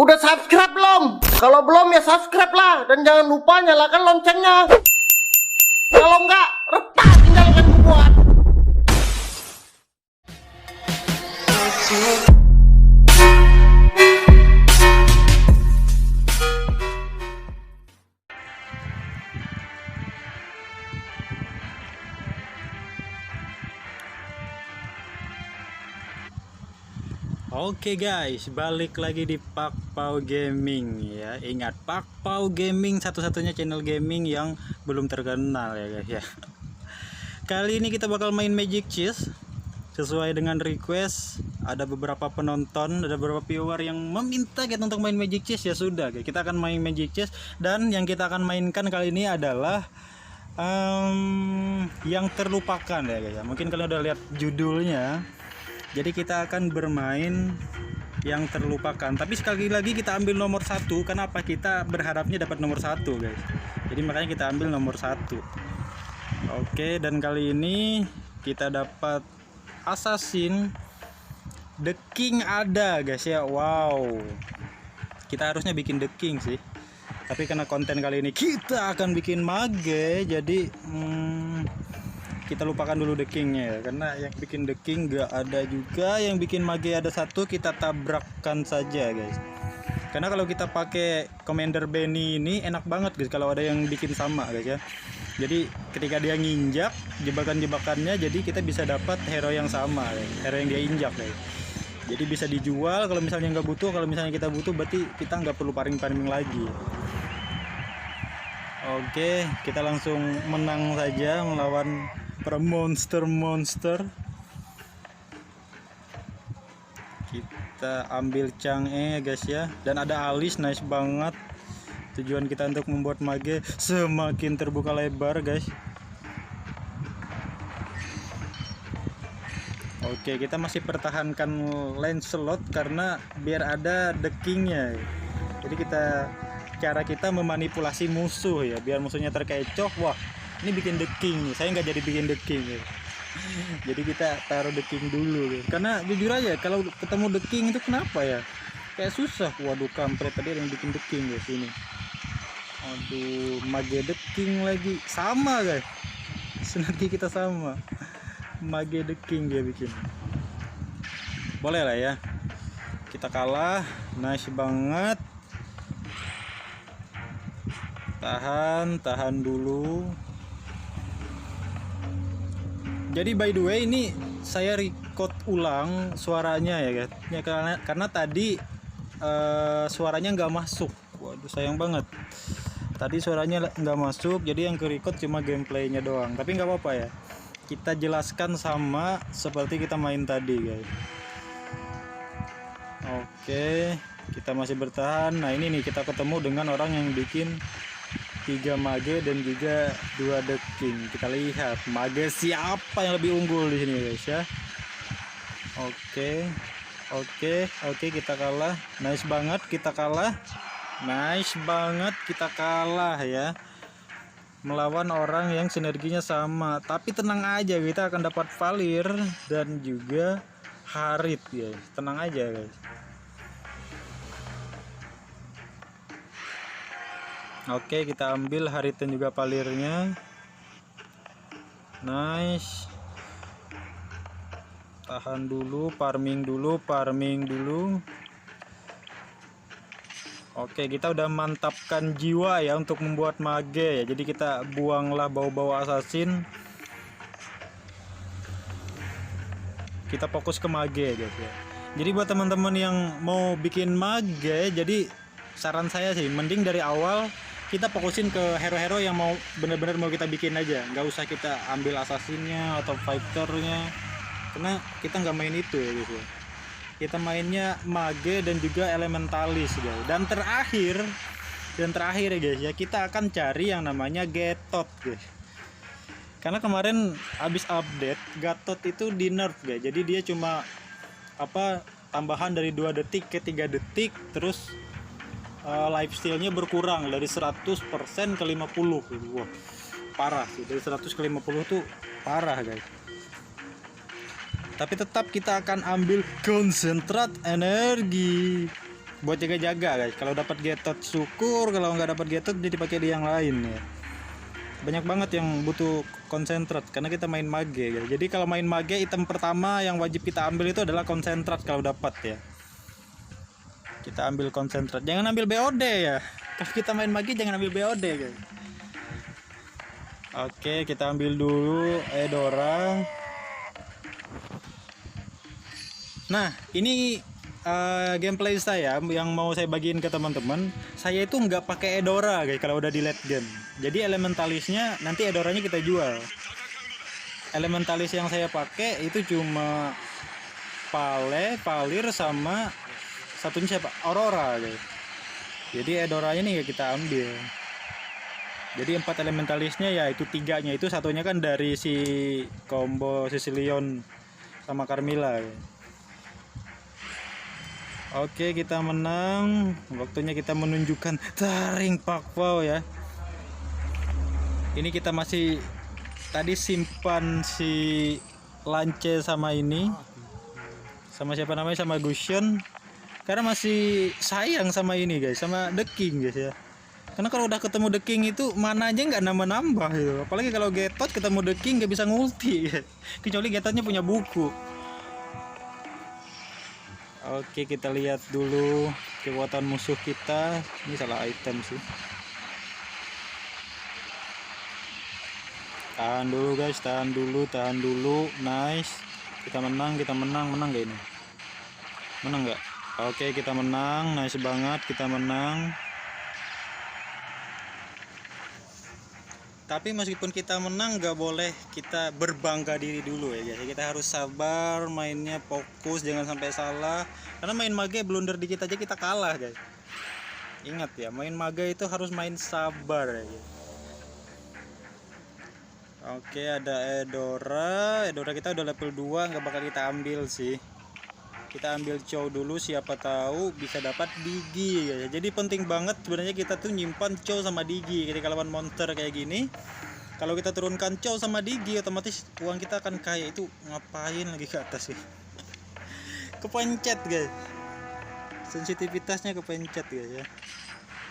Udah subscribe belum? Kalau belum ya subscribe lah. Dan jangan lupa nyalakan loncengnya. Kalau enggak, retak tinggalkan buat. Oke guys, balik lagi di Pakpao Gaming ya. Ingat, Pakpao Gaming satu-satunya channel gaming yang belum terkenal ya guys ya. Kali ini kita bakal main Magic Chess sesuai dengan request. Ada beberapa penonton, ada beberapa viewer yang meminta kita untuk main Magic Chess. Ya sudah guys, kita akan main Magic Chess. Dan yang kita akan mainkan kali ini adalah yang terlupakan ya guys ya. Mungkin kalian udah lihat judulnya. Jadi kita akan bermain yang terlupakan. Tapi sekali lagi kita ambil nomor 1. Kenapa? Kita berharapnya dapat nomor 1 guys. Jadi makanya kita ambil nomor 1. Oke, dan kali ini kita dapat assassin. The King ada guys ya. Wow, kita harusnya bikin The King sih. Tapi karena konten kali ini kita akan bikin mage, jadi kita lupakan dulu The King-nya ya, karena yang bikin The King gak ada juga, yang bikin mage ada satu, kita tabrakkan saja guys. Karena kalau kita pakai Commander Benny ini enak banget guys kalau ada yang bikin sama guys ya. Jadi ketika dia nginjak jebakan-jebakannya, jadi kita bisa dapat hero yang sama guys, hero yang dia injak guys. Jadi bisa dijual kalau misalnya nggak butuh, kalau misalnya kita butuh berarti kita nggak perlu paring-paring lagi. Oke, kita langsung menang saja melawan para monster. Kita ambil Chang'e guys ya, dan ada Alice, nice banget. Tujuan kita untuk membuat mage semakin terbuka lebar guys. Oke, kita masih pertahankan Lancelot karena biar ada The King-nya. Jadi cara kita memanipulasi musuh ya, biar musuhnya terkecoh. Wah, ini bikin The King nih, saya nggak jadi bikin The King ya. Jadi kita taruh The King dulu ya. Karena jujur aja kalau ketemu The King itu kenapa ya, kayak susah. Waduh, kampret tadi yang bikin The King ya sini. Aduh, mage The King lagi sama guys, sinergi kita sama. Mage The King dia bikin. Boleh lah ya, kita kalah. Nice banget. Tahan dulu. Jadi by the way ini saya record ulang suaranya ya guys ya, karena tadi suaranya nggak masuk. Waduh, sayang banget tadi suaranya nggak masuk, jadi yang ke record cuma gameplaynya doang. Tapi nggak apa-apa ya, kita jelaskan sama seperti kita main tadi guys. Oke, kita masih bertahan. Nah ini nih, kita ketemu dengan orang yang bikin 3 mage dan juga 2 The King. Kita lihat mage siapa yang lebih unggul di sini guys ya. Oke, kita kalah. Nice banget kita kalah. Nice banget kita kalah ya, melawan orang yang sinerginya sama. Tapi tenang aja, kita akan dapat Valir dan juga Harit guys. Tenang aja guys. Oke, kita ambil Harit dan juga Valirnya. Nice. Tahan dulu, farming dulu. Oke, kita udah mantapkan jiwa ya untuk membuat mage ya. Jadi kita buanglah bau-bau assassin. Kita fokus ke mage guys ya. Jadi buat teman-teman yang mau bikin mage, jadi saran saya sih mending dari awal kita fokusin ke hero-hero yang mau bener-bener mau kita bikin aja. Nggak usah kita ambil assassinnya atau fighternya, karena kita nggak main itu ya gitu. Kita mainnya mage dan juga elementalis guys. Dan terakhir ya guys ya, kita akan cari yang namanya Gatot guys. Karena kemarin habis update Gatot itu di nerf guys. Jadi dia cuma tambahan dari 2 detik ke 3 detik, terus lifesteal-nya berkurang dari 100% ke 50. Wah, parah sih, dari 100 ke 50 tuh parah guys. Tapi tetap kita akan ambil konsentrat energi. buat jaga-jaga guys. Kalau dapat getot syukur, kalau nggak dapat getot jadi pakai di yang lain ya. Banyak banget yang butuh konsentrat karena kita main mage guys. Jadi kalau main mage item pertama yang wajib kita ambil itu adalah konsentrat kalau dapat ya. Kita ambil konsentrat, jangan ambil BOD ya. Kalau kita main mage jangan ambil BOD guys. Oke, kita ambil dulu Edora. Nah, ini gameplay saya yang mau saya bagiin ke teman-teman. Saya itu nggak pakai Edora guys kalau udah di late game. Jadi elementalisnya nanti Edoranya kita jual. Elementalis yang saya pakai itu cuma Palir sama satunya siapa? Aurora guys. Jadi Edoranya nih kita ambil. Jadi 4 elementalisnya ya itu 3-nya itu satunya kan dari si combo Sicilion sama Carmilla guys. Oke, kita menang. Waktunya kita menunjukkan taring Pakpao ya. Ini kita masih tadi simpan si Lance sama ini. Sama siapa namanya, sama Gusion. Karena masih sayang sama ini guys, sama The King guys ya. Karena kalau udah ketemu The King itu mana aja nggak nambah-nambah gitu. Apalagi kalau Getot ketemu The King nggak bisa ngulti guys. Kecuali Getotnya punya buku. Oke, kita lihat dulu kekuatan musuh kita. Ini salah item sih. Tahan dulu guys, tahan dulu. Nice. Kita menang gak ini? Menang nggak? Oke, kita menang. Nice banget, kita menang. Tapi meskipun kita menang nggak boleh kita berbangga diri dulu ya guys. Kita harus sabar, mainnya fokus, jangan sampai salah. Karena main mage blunder dikit aja kita kalah guys. Ingat ya, main mage itu harus main sabar ya guys. Oke, ada Edora kita udah level 2, nggak bakal kita ambil sih. Kita ambil Chow dulu, siapa tahu bisa dapat Digi ya. Jadi penting banget sebenarnya kita tuh nyimpan Chow sama Digi ketika lawan monster kayak gini. Kalau kita turunkan Chow sama Digi otomatis uang kita akan kaya. Itu ngapain lagi ke atas sih? Kepencet guys. Sensitivitasnya kepencet guys ya.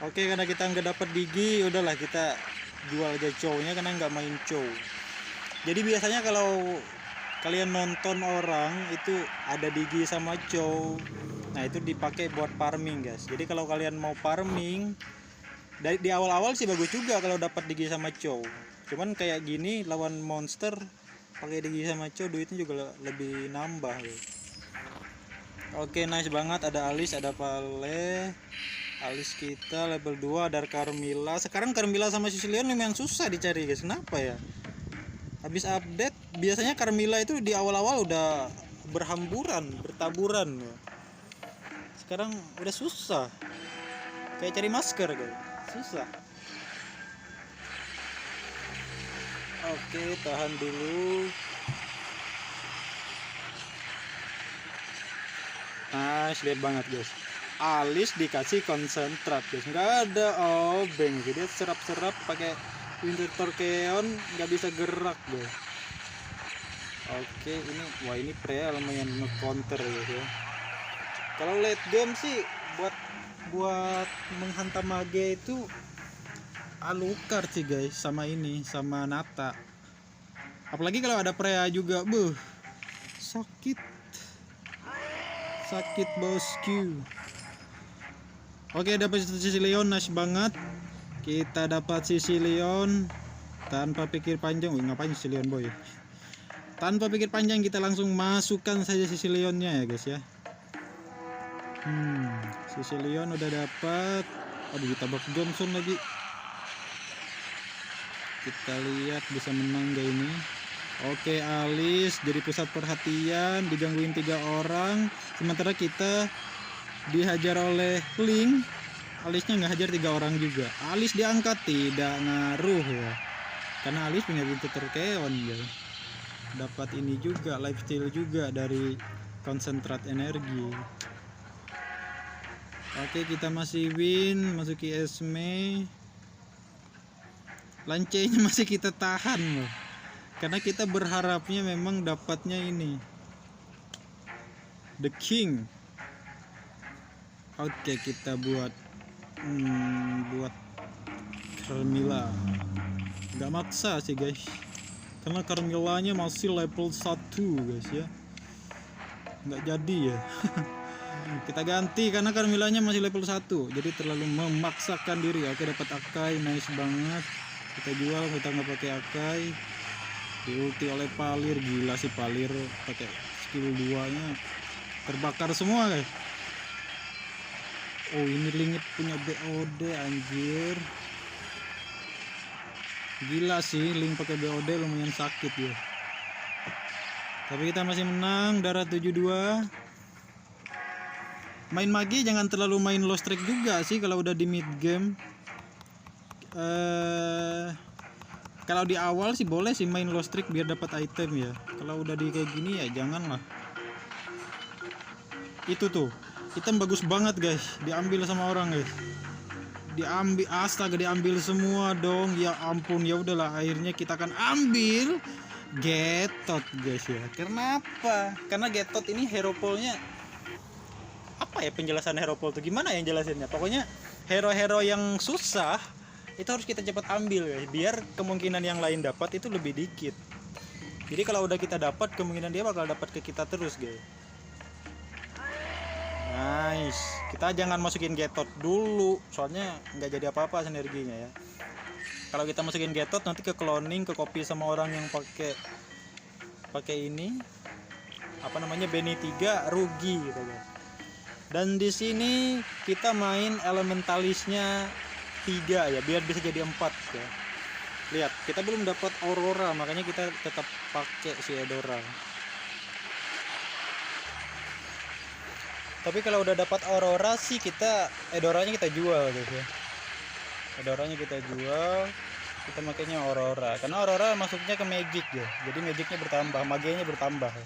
Oke, karena kita nggak dapat Digi, udahlah kita jual aja Chow-nya karena nggak main Chow. Jadi biasanya kalau kalian nonton orang itu ada Digi sama Chow, nah itu dipakai buat farming guys. Jadi kalau kalian mau farming di awal-awal sih bagus juga kalau dapat Digi sama Chow. Cuman kayak gini lawan monster pakai Digi sama Chow duitnya juga lebih nambah guys. Oke, nice banget, ada Alice, ada Pale. Alice kita level 2, ada Carmilla. Sekarang Carmilla sama Sicilion lumayan susah dicari guys. Kenapa ya? Habis update biasanya Carmilla itu di awal-awal udah bertaburan ya. Sekarang udah susah. Kayak cari masker guys. Susah. Oke, tahan dulu. Nice, lihat banget guys. Alice dikasih konsentrat guys. Nggak ada obeng. Jadi dia serap-serap pakai Winter Torkeon, nggak bisa gerak guys. Oke, ini Freya lumayan nge-counter guys ya. Kalau late game sih buat menghantam mage itu Alucard sih guys, sama Nata. Apalagi kalau ada Freya juga, sakit bosku. Oke, dapat Sicilion, nice banget. Kita dapat Sicilion tanpa pikir panjang. Ngapain Sicilion boy? Tanpa pikir panjang kita langsung masukkan saja Sicilionnya ya guys ya. Sicilion udah dapat. Aduh, ditabrak Johnson lagi. Kita lihat bisa menang gak ini. Oke, Alice jadi pusat perhatian, digangguin 3 orang. Sementara kita dihajar oleh Link. Alice-nya nggak hajar 3 orang juga. Alice diangkat, tidak ngaruh ya. Karena Alice punya Winter Torkeon ya. Dapat ini juga, lifesteal juga dari konsentrat energi. Oke, kita masih win, masuki Esme. Lancenya masih kita tahan loh. Karena kita berharapnya memang dapatnya ini, The King. Oke, kita buat buat Carmilla. Nggak maksa sih guys, karena Carmillanya masih level 1 guys ya, nggak jadi ya. Kita ganti karena Carmillanya masih level 1, jadi terlalu memaksakan diri. Oke, dapat Akai, nice banget. Kita jual, kita nggak pakai Akai. Diulti oleh Palir, gila sih Palir pakai skill 2 nya terbakar semua guys. Oh, ini Lingit punya BOD anjir. Gila sih, Link pakai BOD lumayan sakit ya. Tapi kita masih menang, darah 72. Main magi jangan terlalu main low strike juga sih kalau udah di mid game. Kalau di awal sih boleh sih main low strike biar dapat item ya. Kalau udah di kayak gini ya jangan lah. Itu tuh, item bagus banget guys, diambil sama orang guys. Diambil, astaga, diambil semua dong. Ya ampun, ya udahlah, akhirnya kita akan ambil Getot guys ya. Kenapa? Karena Getot ini hero poolnya apa ya, penjelasan hero pool tuh gimana yang jelasinnya? Pokoknya hero-hero yang susah itu harus kita cepat ambil guys, biar kemungkinan yang lain dapat itu lebih dikit. Jadi kalau udah kita dapat, kemungkinan dia bakal dapat ke kita terus guys. Nice, kita jangan masukin Getot dulu, soalnya nggak jadi apa-apa sinerginya ya. Kalau kita masukin Getot nanti ke cloning, ke copy sama orang yang pakai ini apa namanya, Benny 3, rugi gitu guys. Dan di sini kita main elementalisnya 3 ya, biar bisa jadi 4 ya. Lihat, kita belum dapat Aurora, makanya kita tetap pakai si Edora. Tapi kalau udah dapat Aurora sih kita Edoranya kita jual guys ya. Edoranya kita jual, kita makainya Aurora karena Aurora masuknya ke magic ya. Jadi magicnya bertambah, magianya bertambah ya.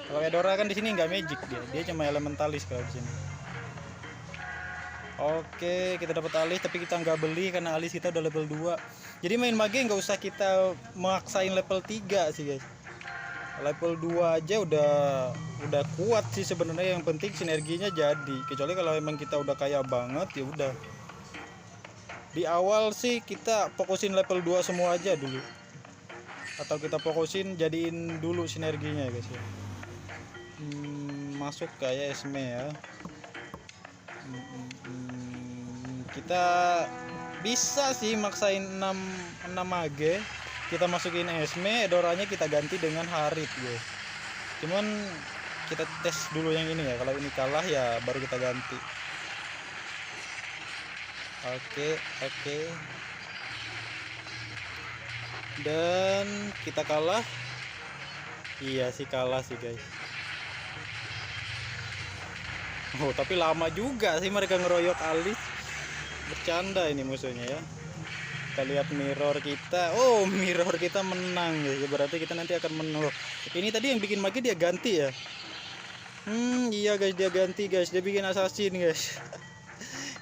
Kalau Edora kan di sini nggak magic dia cuma elementalis kalau di sini. Oke, kita dapat alis tapi kita nggak beli karena alis kita udah level 2. Jadi main mage nggak usah kita maksain level 3 sih guys. Level 2 aja udah kuat sih sebenarnya, yang penting sinerginya jadi. Kecuali kalau emang kita udah kaya banget ya udah. Di awal sih kita fokusin level 2 semua aja dulu. Atau kita fokusin jadiin dulu sinerginya guys ya. Masuk kayak Esme ya. Kita bisa sih maksain 6 mage. Kita masukin Esme, Edoranya kita ganti dengan Harit guys. Cuman kita tes dulu yang ini ya. Kalau ini kalah ya baru kita ganti. Oke. Dan kita kalah. Iya sih kalah sih guys. Oh tapi lama juga sih mereka ngeroyok alis. Bercanda ini musuhnya ya. Kita lihat mirror kita. Oh, mirror kita menang ya. Berarti kita nanti akan menang. Ini tadi yang bikin mage dia ganti ya. Iya guys, dia ganti guys. Dia bikin assassin guys.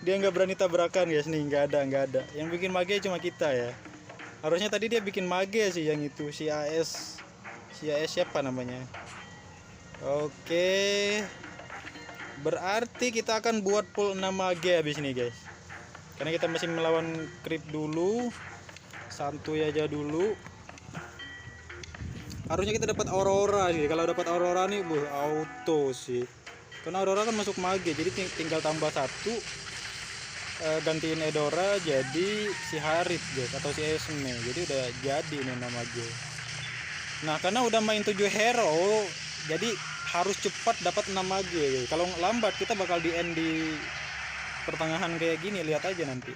Dia nggak berani tabrakan guys nih, nggak ada. Yang bikin mage cuma kita ya. Harusnya tadi dia bikin mage sih yang itu, si AS siapa namanya. Oke. Berarti kita akan buat pool 6 mage habis ini guys. Karena kita masih melawan creep dulu, santuy aja dulu. Harusnya kita dapat Aurora sih. Kalau dapat Aurora nih, auto sih. Karena Aurora kan masuk mage, jadi tinggal tambah 1, gantiin Edora jadi si Harit guys, atau si Esme. Jadi udah jadi nih nama mage. Nah karena udah main 7 hero, jadi harus cepat dapat 6 mage guys. Kalau lambat kita bakal di end di pertengahan kayak gini, lihat aja nanti.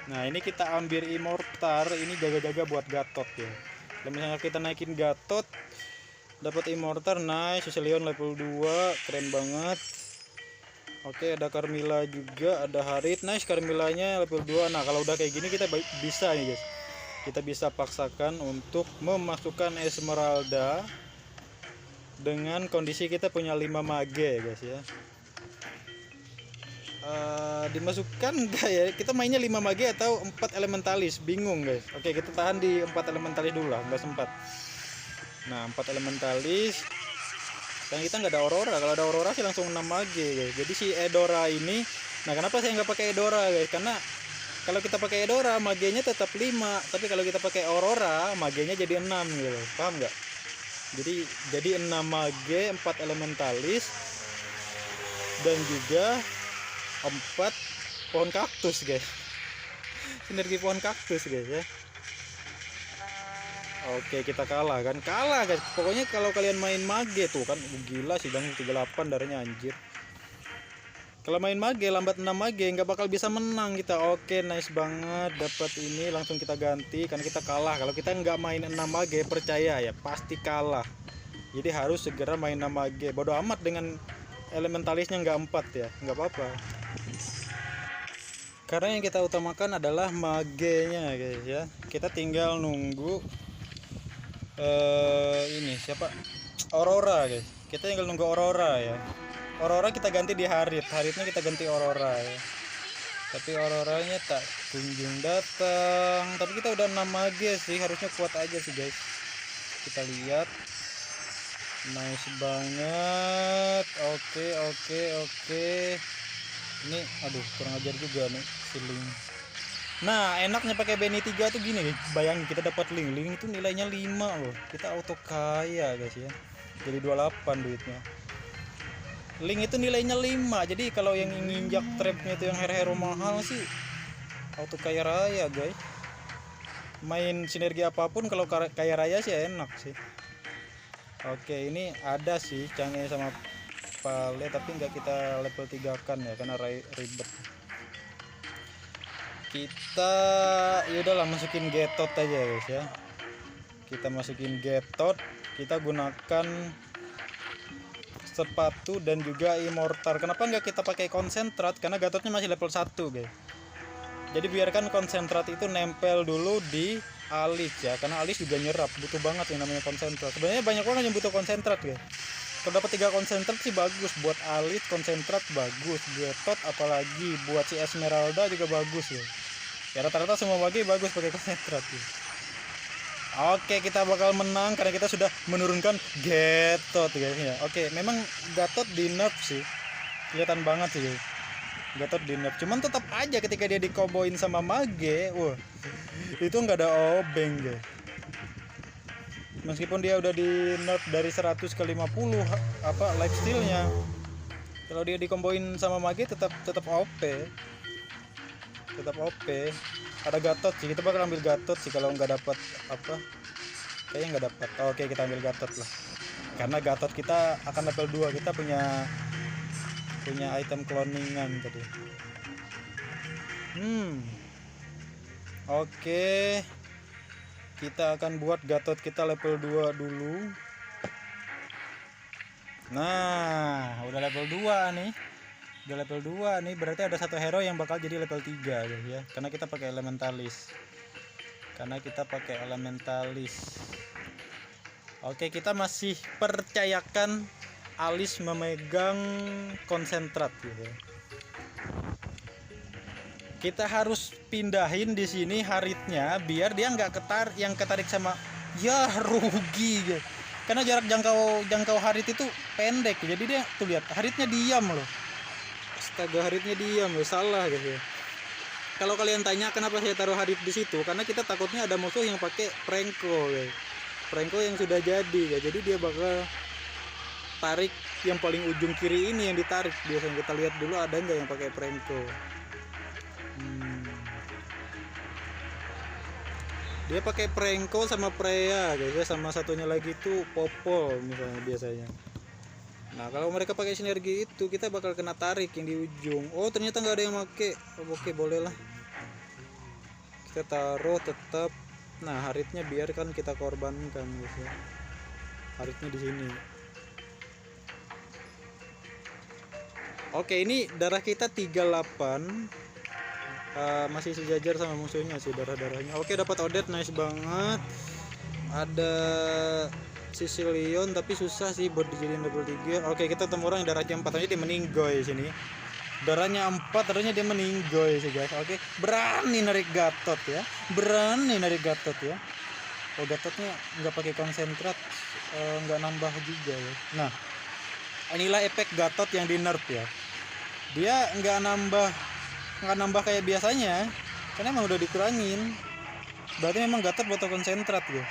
Nah ini kita ambil Immortar, ini jaga-jaga buat Gatot ya. Kalau misalnya kita naikin Gatot dapat Immortar, nice. Suselion level 2, keren banget. Oke, ada Carmilla juga, ada Harit, nice. Carmillanya level 2. Nah kalau udah kayak gini kita bisa nih guys, kita bisa paksakan untuk memasukkan Esmeralda dengan kondisi kita punya 5 mage guys ya. Dimasukkan enggak ya, kita mainnya 5 mage atau 4 elementalis, bingung guys. Oke, kita tahan di 4 elementalis dulu lah, nggak sempat. Nah 4 elementalis Karena kita nggak ada Aurora. Kalau ada Aurora sih langsung 6 mage guys. Jadi si Edora ini, nah kenapa saya nggak pakai Edora guys? Karena kalau kita pakai Edora magenya tetap 5, tapi kalau kita pakai Aurora magenya jadi 6 gitu. Paham nggak? Jadi 6 mage, 4 elementalis dan juga 4 pohon kaktus guys. Sinergi pohon kaktus guys ya. Oke, kita kalah guys. Pokoknya kalau kalian main mage tuh kan gila sih bang, 38 darahnya anjir. Kalau main mage lambat 6 mage nggak bakal bisa menang kita. Oke, nice banget dapat ini, langsung kita ganti karena kita kalah. Kalau kita nggak main 6 mage percaya ya pasti kalah. Jadi harus segera main 6 mage. Bodoh amat dengan elementalisnya nggak 4 ya, nggak apa-apa. Karena yang kita utamakan adalah magenya guys ya. Kita tinggal nunggu ini siapa? Aurora guys. Kita tinggal nunggu Aurora ya. Aurora kita ganti di Haritnya kita ganti Aurora ya. Tapi Auroranya tak kunjung datang. Tapi kita udah 6 mage sih, harusnya kuat aja sih guys. Kita lihat. Nice banget. Oke. Ini aduh kurang ajar juga nih si Link. Nah, enaknya pakai Benny 3 tuh gini, bayangin kita dapat Link itu nilainya 5 loh. Kita auto kaya guys ya. Jadi 28 duitnya. Link itu nilainya 5. Jadi kalau yang nginjak trapnya itu yang hero mahal sih auto kaya raya guys. Main sinergi apapun kalau kaya raya sih enak sih. Oke, ini ada sih Canggih sama Pale tapi nggak kita level 3 kan ya karena ribet. Kita yaudahlah masukin Getot aja guys ya. Kita masukin Getot, kita gunakan sepatu dan juga immortal. Kenapa nggak kita pakai konsentrat? Karena Gatotnya masih level 1 guys. Jadi biarkan konsentrat itu nempel dulu di alis ya, karena alis juga nyerap, butuh banget yang namanya konsentrat. Sebenarnya banyak orang yang butuh konsentrat guys. Kalau dapat 3 konsentrat sih bagus, buat alis konsentrat bagus, Getot apalagi buat si Esmeralda juga bagus ya. Ya rata-rata semua mage bagus pakai konsentrat ya. Oke, kita bakal menang karena kita sudah menurunkan Getot guys ya. Oke, memang Gatot di nerf sih. Kelihatan banget sih guys. Gatot di nerf. Cuman tetap aja ketika dia dikoboin sama mage, wah. Itu nggak ada obeng guys. Meskipun dia udah di nerf dari 100 ke 50 apa lifesteal-nya. Kalau dia dikomboin sama mage tetap OP. Tetap OP. Ada Gatot sih, kita bakal ambil Gatot sih kalau nggak dapat apa, kayaknya nggak dapat. Oke, kita ambil Gatot lah karena Gatot kita akan level 2, kita punya item cloningan tadi. Oke, kita akan buat Gatot kita level 2 dulu. Nah, udah level 2 nih. Udah level 2 nih, berarti ada satu hero yang bakal jadi level 3 guys ya. Karena kita pakai elementalis. Oke, kita masih percayakan Alis memegang konsentrat gitu. Kita harus pindahin di sini Haritnya biar dia nggak ketarik sama ya rugi guys. Karena jarak jangkau Harit itu pendek. Jadi dia tuh lihat Haritnya diam loh. Astaga, Haritnya diam loh, salah guys ya. Kalau kalian tanya kenapa saya taruh Harit di situ, karena kita takutnya ada musuh yang pakai Pranko guys. Pranko yang sudah jadi ya. Jadi dia bakal tarik yang paling ujung kiri ini yang ditarik. Biasanya kita lihat dulu ada nggak yang pakai Pranko. Dia pakai Pranko sama Freya guys ya, sama satunya lagi tuh Popol misalnya biasanya. Nah, kalau mereka pakai sinergi itu kita bakal kena tarik yang di ujung. Oh, ternyata nggak ada yang pakai. Oke, boleh lah. Kita taruh tetap. Nah, Haritnya biarkan kita korbankan guys ya. Haritnya di sini. Oke, ini darah kita 38. Masih sejajar sama musuhnya sih darahnya. Oke, dapat Odette, nice banget. Ada Sicilion tapi susah sih buat dijadiin level 3. Oke, kita temu orang yang darahnya 4 aja dia meninggoy sini. Darahnya 4 ternyata dia meninggoy sih guys. Oke, berani narik Gatot ya. Oh, Gatotnya nggak pakai konsentrat, nggak nambah juga ya. Nah, Inilah efek Gatot yang di nerf ya. Dia nggak nambah kayak biasanya, karena emang udah dikurangin. Berarti memang Gatot butuh konsentrat ya.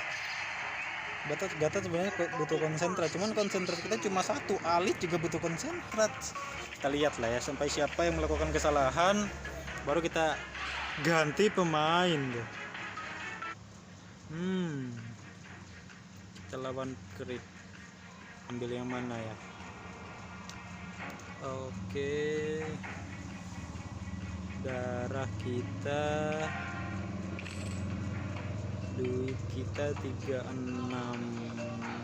Gatot sebenarnya butuh konsentrat, cuman konsentrat kita cuma satu. Alit juga butuh konsentrat. Kita lihat lah ya, sampai siapa yang melakukan kesalahan, baru kita ganti pemain deh. Kita lawan Creed. Ambil yang mana ya? Oke. Darah kita, duit kita 36.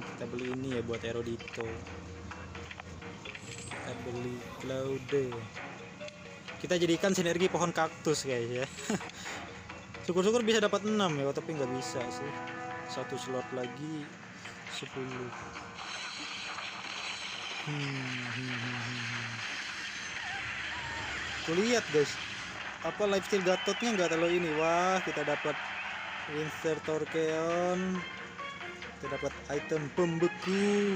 Kita beli ini ya buat Erodito. Kita beli Cloude. Kita jadikan sinergi pohon kaktus guys ya. Syukur-syukur bisa dapat 6 ya, tapi nggak bisa sih. Satu slot lagi 10. Tuh lihat guys, apa lifesteal Gatotnya nggak terlalu ini. Wah, kita dapat Winster Torkeon, kita dapat item pembeku.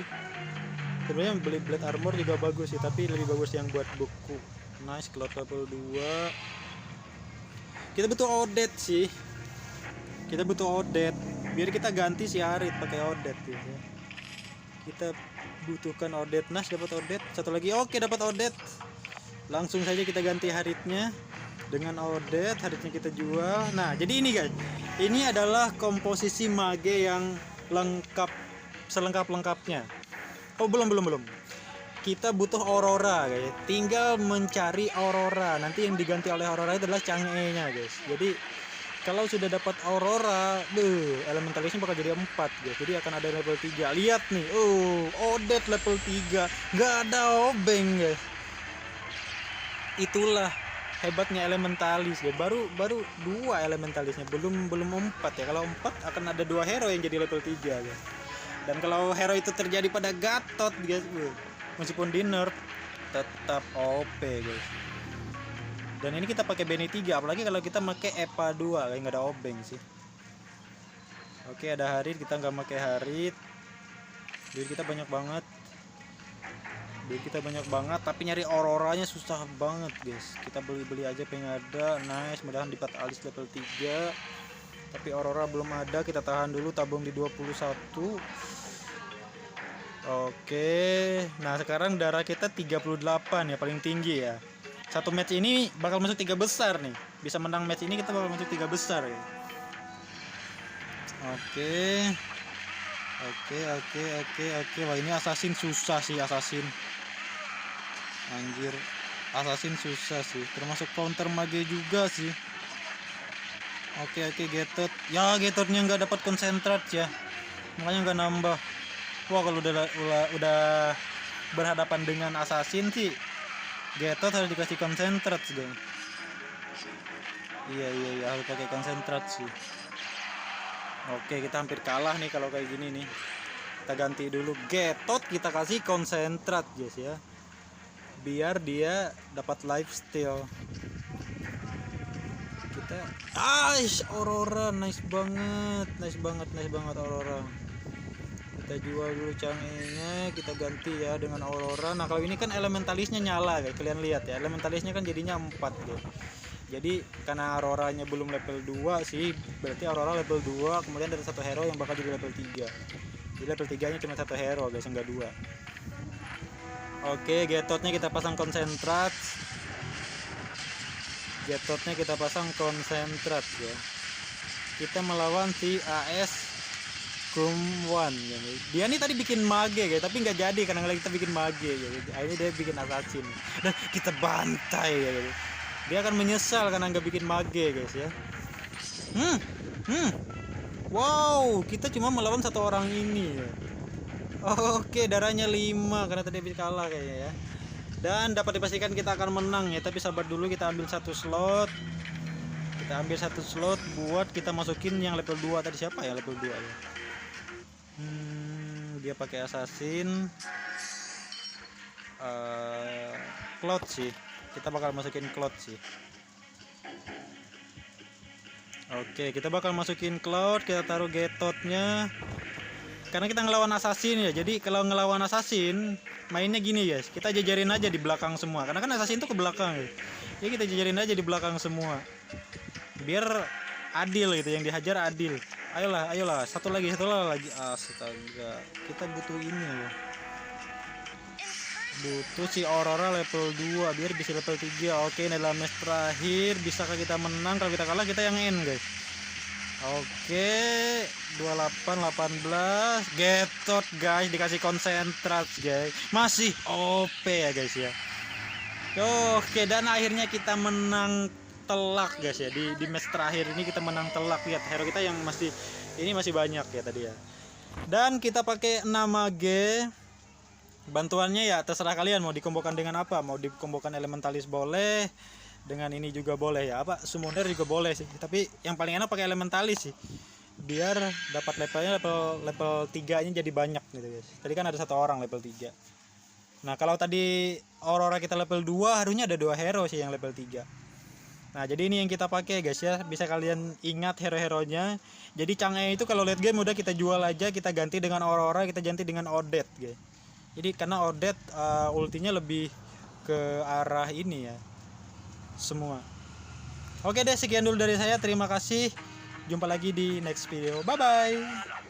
Sebenarnya beli blade armor juga bagus sih, tapi lebih bagus yang buat beku. Nice, cloud level 2. Kita butuh Odette sih. Kita butuh Odette. Biar kita ganti si Harit pakai Odette ya. Kita butuhkan Odette. Nas dapat Odette. Satu lagi, oke dapat Odette. Langsung saja kita ganti Haritnya dengan Odette. Haritnya kita jual. Nah, jadi ini guys. Ini adalah komposisi mage yang lengkap, selengkap-lengkapnya. Oh, belum. Kita butuh Aurora guys. Tinggal mencari Aurora. Nanti yang diganti oleh Aurora adalah Chang'e-nya guys. Jadi kalau sudah dapat Aurora, elementalisnya bakal jadi 4 guys. Jadi akan ada level 3. Lihat nih. Odette level 3. Gak ada obeng guys. Itulah hebatnya elementalis guys. Baru 2 elementalisnya, belum 4 ya. Kalau 4 akan ada 2 hero yang jadi level 3 guys. Dan kalau hero itu terjadi pada Gatot guys, meskipun di nerf tetap OP guys. Dan ini kita pakai Benny 3, apalagi kalau kita pakai Epa 2, kayak nggak ada obeng sih. Oke, ada Harit, kita nggak pakai Harit. Duit kita banyak banget. Tapi nyari Auroranya susah banget guys. Kita beli aja pengen ada. Nice, mudahan dapat alis level 3. Tapi Aurora belum ada, kita tahan dulu, tabung di 21. Oke, nah sekarang darah kita 38 ya, paling tinggi ya. Satu match ini bakal masuk 3 besar nih. Bisa menang match ini kita bakal masuk 3 besar ya. Oke. Wah, ini assassin susah sih, assassin. Anjir, assassin susah sih. Termasuk counter mage juga sih. Oke, Gatot. Ya, Gatotnya nggak dapat konsentrat ya. Makanya nggak nambah. Wah, kalau udah berhadapan dengan assassin sih, Gatot harus dikasih konsentrat guys. Iya, harus pakai konsentrat sih. Oke, kita hampir kalah nih kalau kayak gini nih. Kita ganti dulu Gatot, kita kasih konsentrat guys ya. Biar dia dapat lifesteal. Kita Aurora nice banget Aurora. Kita jual dulu Chang'e-nya, kita ganti ya dengan Aurora. Nah, kalau ini kan elementalisnya nyala guys, kalian lihat ya. Elementalisnya kan jadinya 4 guys. Jadi karena Auroranya belum level 2 sih, berarti Aurora level 2, kemudian ada satu hero yang bakal jadi level 3. Jadi level 3-nya cuma satu hero guys, enggak 2. Oke, Gatotnya kita pasang konsentrat. Ya. Kita melawan si AS Kumwan ya. Dia nih tadi bikin mage guys, tapi nggak jadi karena kita bikin mage ya. Akhirnya dia bikin assassin dan kita bantai ya. Dia akan menyesal karena nggak bikin mage guys ya. Wow, kita cuma melawan satu orang ini ya. Oke, darahnya 5 karena tadi habis kalah kayaknya ya. Dan dapat dipastikan kita akan menang ya, tapi sabar dulu, kita ambil satu slot. Buat kita masukin yang level 2 tadi. Siapa ya level 2 ya? Dia pakai assassin. Cloud sih. Kita bakal masukin Cloud sih. Oke, kita bakal masukin Cloud, kita taruh Gatotnya. karena kita ngelawan assassin ya. Jadi kalau ngelawan assassin mainnya gini guys, kita jajarin aja di belakang semua, karena kan assassin tuh ke belakang ya. Jadi kita jajarin aja di belakang semua biar adil gitu, yang dihajar adil. Ayolah, satu lagi. Astaga, kita butuh ini ya. Butuh si Aurora level 2 biar bisa level 3. Oke, ini adalah match terakhir. Bisakah kita menang? Kalau kita kalah kita yang end guys. Oke, 28-18. Getot guys, dikasih konsentrat guys. Masih OP ya guys ya. Oke, dan akhirnya kita menang telak guys ya. Di match terakhir ini kita menang telak. Lihat hero kita yang masih banyak ya tadi ya. Dan kita pakai nama G. Bantuannya ya terserah kalian mau dikombokan dengan apa. Mau dikombokan elementalis boleh, dengan ini juga boleh ya, apa summoner juga boleh sih, tapi yang paling enak pakai elementalis sih biar dapat levelnya level 3 nya jadi banyak gitu guys. Tadi kan ada 1 orang level 3. Nah kalau tadi Aurora kita level 2 harusnya ada 2 hero sih yang level 3. Nah jadi ini yang kita pakai guys ya, bisa kalian ingat hero-heronya. Jadi Chang'e itu kalau late game udah kita jual aja, kita ganti dengan Aurora, kita ganti dengan Odette guys. Jadi karena Odette ultinya lebih ke arah ini ya semua. Oke deh, sekian dulu dari saya. Terima kasih. Jumpa lagi di next video. Bye bye.